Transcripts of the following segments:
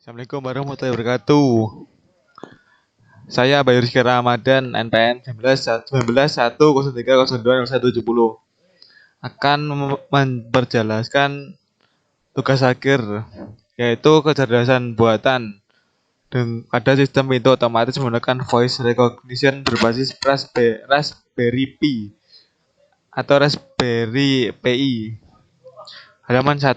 Assalamualaikum warahmatullahi wabarakatuh. Saya Bayu Rizky Ramadan, NPM 19 103020170 akan memperjelaskan tugas akhir yaitu kecerdasan buatan pada sistem pintu otomatis menggunakan voice recognition berbasis Raspberry Pi atau Raspberry Pi. Halaman 1.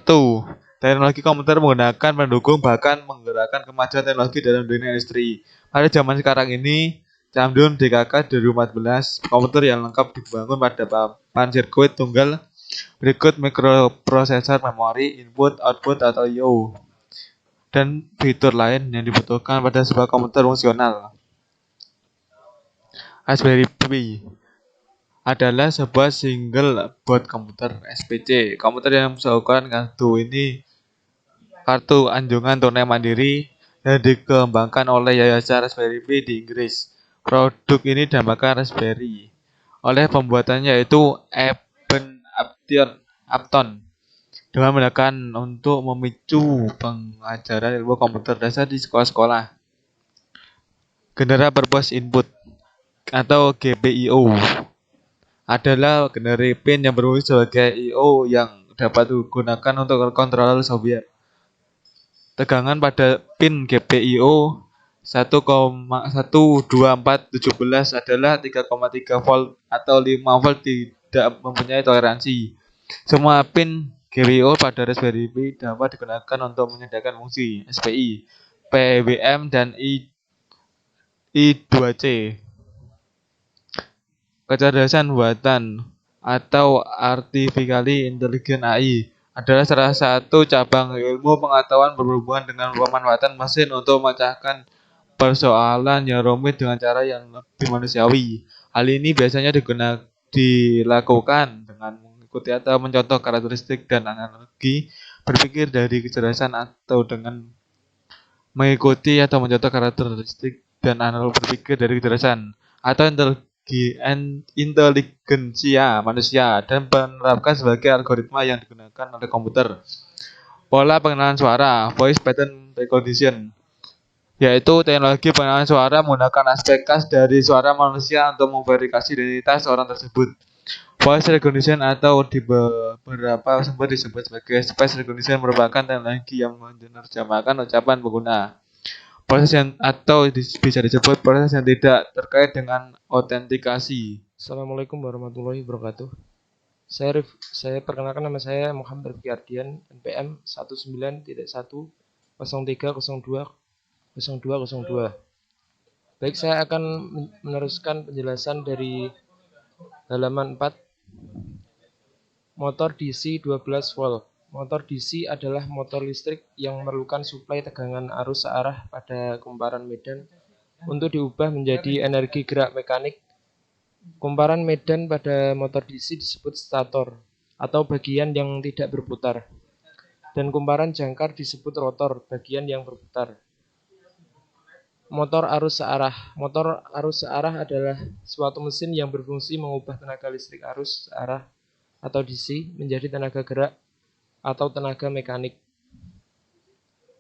Teknologi komputer menggunakan pendukung bahkan menggerakkan kemajuan teknologi dalam dunia industri. Pada zaman sekarang ini, Camdun DKK 2014, komputer yang lengkap dibangun pada papan sirkuit tunggal berikut mikroprosesor, memori, input, output atau I/O, dan fitur lain yang dibutuhkan pada sebuah komputer fungsional. Raspberry Pi adalah sebuah single board komputer (SPC). Komputer yang ukuran kartu ini kartu anjungan tunai mandiri yang dikembangkan oleh Yayasan Raspberry Pi di Inggris. Produk ini dinamakan Raspberry oleh pembuatannya yaitu Eben Upton dengan menggunakan untuk memicu pengajaran ilmu komputer dasar di sekolah-sekolah. General Purpose Input atau GPIO adalah generasi pin yang berfungsi sebagai I/O yang dapat digunakan untuk controller Soviet. Tegangan pada pin GPIO 1,12417 adalah 3,3 volt atau 5 volt, tidak mempunyai toleransi. Semua pin GPIO pada Raspberry Pi dapat digunakan untuk menyediakan fungsi SPI, PWM, dan I2C. Kecerdasan buatan atau Artificially Intelligent AI adalah salah satu cabang ilmu pengetahuan berhubungan dengan pemanfaatan mesin untuk memecahkan persoalan yang rumit dengan cara yang lebih manusiawi. Hal ini biasanya dilakukan dengan mengikuti atau mencontoh karakteristik dan analogi berpikir dari kecerdasan atau dengan mengikuti atau mencontoh karakteristik dan analogi berpikir dari kecerdasan atau inteligensia manusia dan menerapkan sebagai algoritma yang digunakan oleh komputer. Pola pengenalan suara, voice pattern recognition, yaitu teknologi pengenalan suara menggunakan aspek khas dari suara manusia untuk memverifikasi identitas orang tersebut. Voice recognition atau di beberapa sumber disebut sebagai speech recognition merupakan teknologi yang menerjemahkan ucapan pengguna. Proses yang atau bisa disebut proses yang tidak terkait dengan autentikasi. Assalamualaikum warahmatullahi wabarakatuh. Saya perkenalkan, nama saya Muhammad Rifki Ardian, NPM 19.103020202. Baik, saya akan meneruskan penjelasan dari halaman 4. Motor DC 12 volt. Motor DC adalah motor listrik yang memerlukan suplai tegangan arus searah pada kumparan medan untuk diubah menjadi energi gerak mekanik. Kumparan medan pada motor DC disebut stator atau bagian yang tidak berputar, dan kumparan jangkar disebut rotor, bagian yang berputar. Motor arus searah. Motor arus searah adalah suatu mesin yang berfungsi mengubah tenaga listrik arus searah atau DC menjadi tenaga gerak atau tenaga mekanik.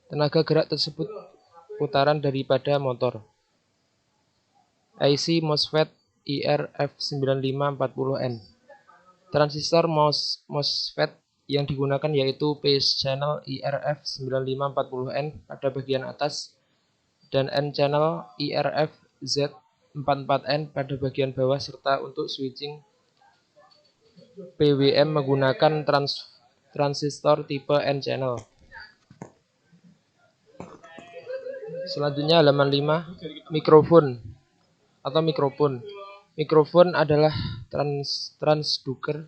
Tenaga gerak tersebut putaran daripada motor. IC MOSFET IRF9540N. Transistor MOSFET yang digunakan yaitu phase channel IRF9540N pada bagian atas dan N channel IRF-Z44N pada bagian bawah, serta untuk switching PWM menggunakan transistor tipe N channel. Selanjutnya halaman 5, mikrofon atau mikrofon. Mikrofon adalah transducer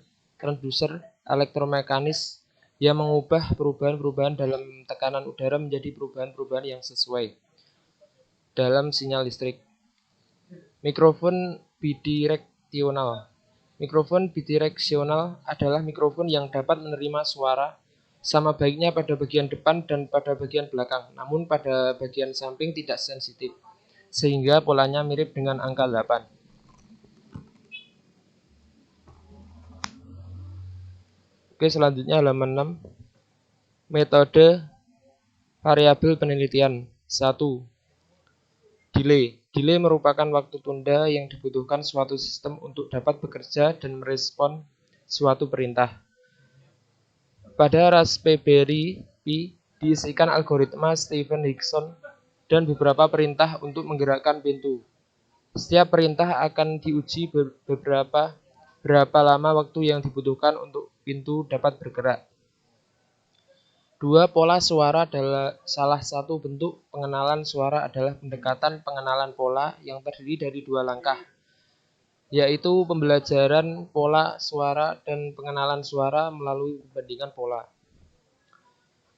elektromekanis yang mengubah perubahan-perubahan dalam tekanan udara menjadi perubahan-perubahan yang sesuai dalam sinyal listrik. Mikrofon bidireksional. Mikrofon bidireksional adalah mikrofon yang dapat menerima suara sama baiknya pada bagian depan dan pada bagian belakang, namun pada bagian samping tidak sensitif, sehingga polanya mirip dengan angka 8. Oke, selanjutnya halaman 6. Metode Variabel penelitian 1. Delay. Delay merupakan waktu tunda yang dibutuhkan suatu sistem untuk dapat bekerja dan merespon suatu perintah. Pada Raspberry Pi diisikan algoritma Stephen Higson dan beberapa perintah untuk menggerakkan pintu. Setiap perintah akan diuji berapa lama waktu yang dibutuhkan untuk pintu dapat bergerak. 2. Pola suara adalah salah satu bentuk pengenalan suara adalah pendekatan pengenalan pola yang terdiri dari 2 langkah, yaitu pembelajaran pola suara dan pengenalan suara melalui perbandingan pola.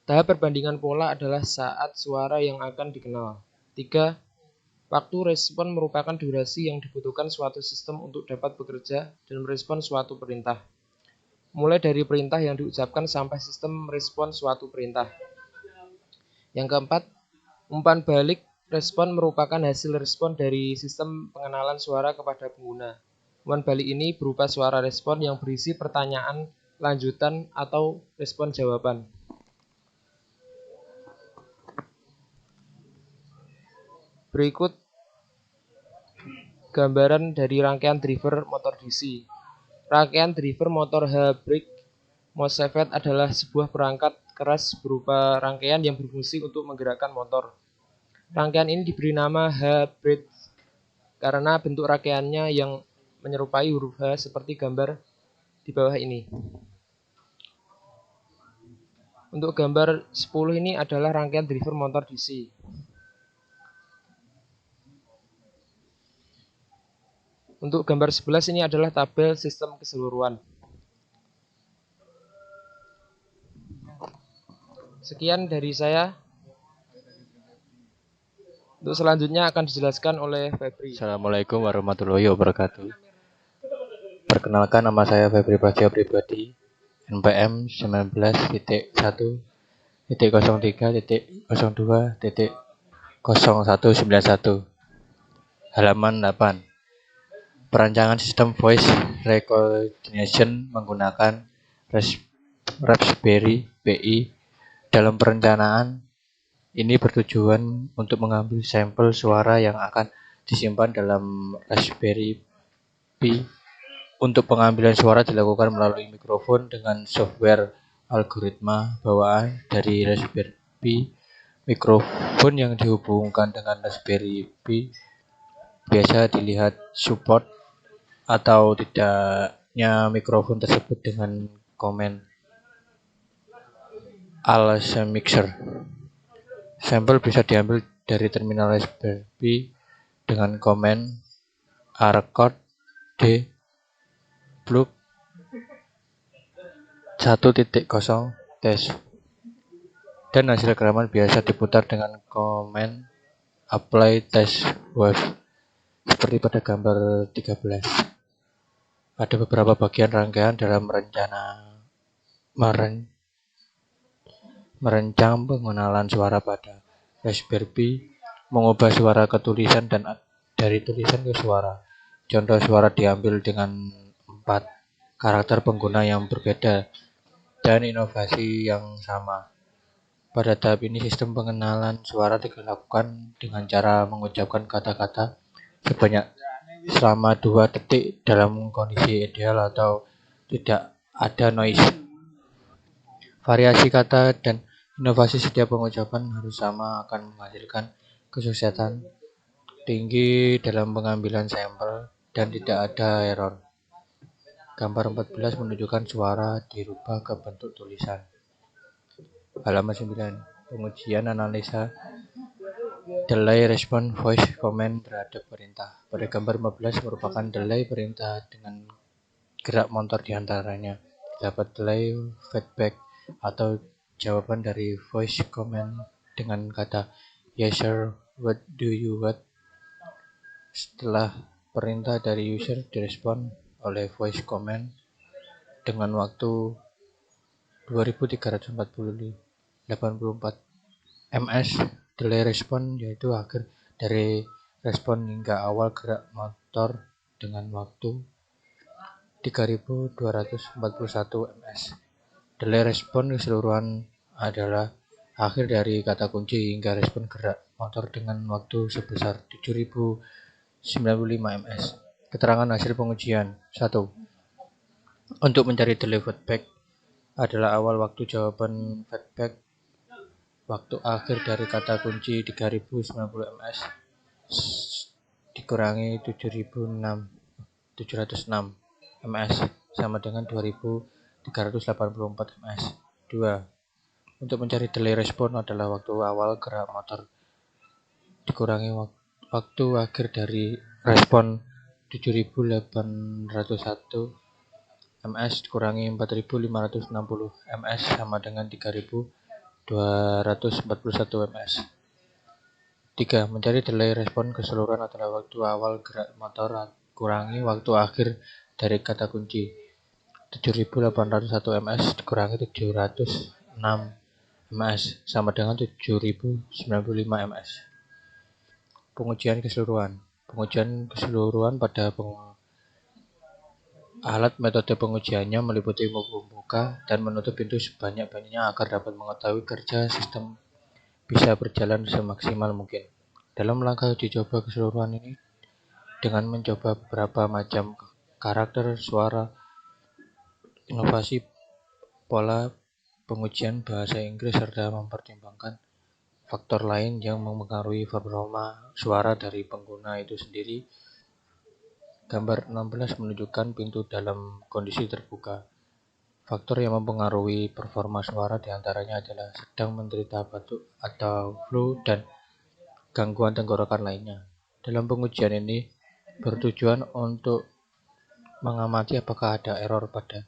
Tahap perbandingan pola adalah saat suara yang akan dikenal. 3. Waktu respon merupakan durasi yang dibutuhkan suatu sistem untuk dapat bekerja dan merespon suatu perintah. Mulai dari perintah yang diucapkan sampai sistem merespon suatu perintah. Yang keempat, umpan balik respon merupakan hasil respon dari sistem pengenalan suara kepada pengguna. Umpan balik ini berupa suara respon yang berisi pertanyaan, lanjutan, atau respon jawaban. Berikut gambaran dari rangkaian driver motor DC. Rangkaian driver motor H-brake MOSFET adalah sebuah perangkat keras berupa rangkaian yang berfungsi untuk menggerakkan motor. Rangkaian ini diberi nama H-brake karena bentuk rangkaiannya yang menyerupai huruf H seperti gambar di bawah ini. Untuk gambar 10 ini adalah rangkaian driver motor DC. Untuk gambar 11 ini adalah tabel sistem keseluruhan. Sekian dari saya. Untuk selanjutnya akan dijelaskan oleh Febri. Assalamualaikum warahmatullahi wabarakatuh. Perkenalkan, nama saya Febri Prasetyo Pribadi, NPM 19.1.03.02.0191, halaman 8. Perancangan sistem voice recognition menggunakan Raspberry Pi. Dalam perencanaan ini bertujuan untuk mengambil sampel suara yang akan disimpan dalam Raspberry Pi. Untuk pengambilan suara dilakukan melalui mikrofon dengan software algoritma bawaan dari Raspberry Pi. Mikrofon yang dihubungkan dengan Raspberry Pi biasa dilihat support atau tidaknya mikrofon tersebut dengan komen Alsa Mixer. Sampel bisa diambil dari terminal Raspberry Pi dengan komen A-record D plug 1.0 tes, dan hasil rekaman biasa diputar dengan komen apply test wave seperti pada gambar 13. Ada beberapa bagian rangkaian dalam merancang pengenalan suara pada Raspberry Pi, mengubah suara ke tulisan dan dari tulisan ke suara. Contoh suara diambil dengan 4 karakter pengguna yang berbeda dan inovasi yang sama. Pada tahap ini sistem pengenalan suara dilakukan dengan cara mengucapkan kata-kata sebanyak selama 2 detik dalam kondisi ideal atau tidak ada noise. Variasi kata dan inovasi setiap pengucapan harus sama akan menghasilkan kesuksesan tinggi dalam pengambilan sampel dan tidak ada error. Gambar 14 menunjukkan suara dirubah ke bentuk tulisan. Halaman 9. Pengujian analisa delay response voice command terhadap perintah. Pada gambar 15 merupakan delay perintah dengan gerak motor diantaranya. Dapat delay feedback atau jawaban dari voice command dengan kata yes sir, what do you want. Setelah perintah dari user direspon oleh voice command dengan waktu 2384 ms. Delay respon yaitu akhir dari respon hingga awal gerak motor dengan waktu 3241 ms. Delay respon keseluruhan adalah akhir dari kata kunci hingga respon gerak motor dengan waktu sebesar 7095 ms. Keterangan hasil pengujian. 1. Untuk mencari delay feedback adalah awal waktu jawaban feedback waktu akhir dari kata kunci 3090 ms dikurangi 706 ms sama dengan 2384 ms. 2. Untuk mencari delay respon adalah waktu awal gerak motor dikurangi waktu akhir dari respon 7801 ms dikurangi 4560 ms sama dengan 3241 ms. 3. Mencari delay respon keseluruhan adalah waktu awal gerak motor kurangi waktu akhir dari kata kunci 7801 ms dikurangi 706 ms sama dengan 7095 ms. Pengujian keseluruhan. Pengujian keseluruhan pada alat metode pengujiannya meliputi membuka dan menutup pintu sebanyak-banyaknya agar dapat mengetahui kerja sistem bisa berjalan semaksimal mungkin. Dalam langkah uji coba keseluruhan ini, dengan mencoba beberapa macam karakter suara, inovasi pola pengujian bahasa Inggris serta mempertimbangkan faktor lain yang mempengaruhi performa suara dari pengguna itu sendiri. Gambar 16 menunjukkan pintu dalam kondisi terbuka. Faktor yang mempengaruhi performa suara diantaranya adalah sedang menderita batuk atau flu dan gangguan tenggorokan lainnya. Dalam pengujian ini bertujuan untuk mengamati apakah ada error pada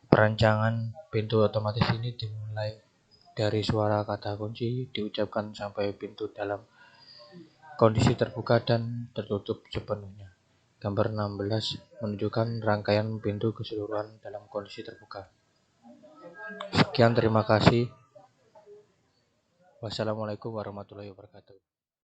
perancangan pintu otomatis ini dimulai dari suara kata kunci diucapkan sampai pintu dalam kondisi terbuka dan tertutup sepenuhnya. Gambar 16 menunjukkan rangkaian pintu keseluruhan dalam kondisi terbuka. Sekian, terima kasih. Wassalamualaikum warahmatullahi wabarakatuh.